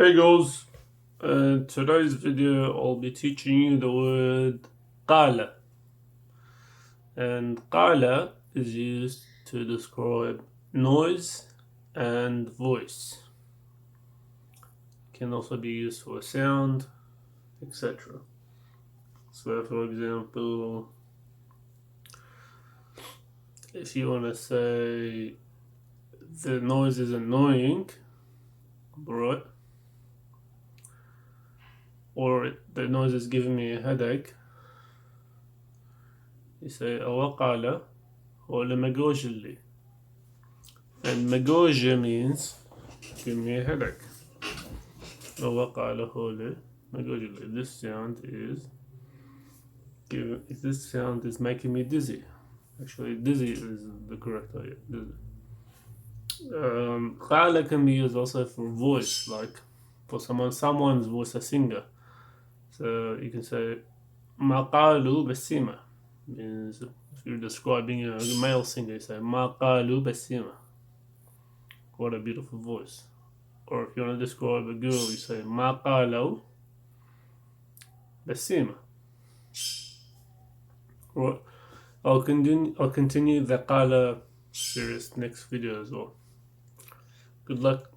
Hey guys, in today's video I'll be teaching you the word qala, and qala is used to describe noise and voice. It can also be used for sound, etc. So for example, if you want to say the noise is annoying, right, or the noise is giving me a headache, you say awaqala or lemagojili. And magoja means give me a headache. This sound is making me dizzy. Actually, dizzy is the correct idea. Dizzy. Qala can be used also for voice, like for someone's voice, a singer. So you can say maqalu basima, means if you're describing a male singer, you say maqalu basima. What a beautiful voice. Or if you want to describe a girl, you say maqalu basima. Right. I'll continue the qala series next video as well. Good luck.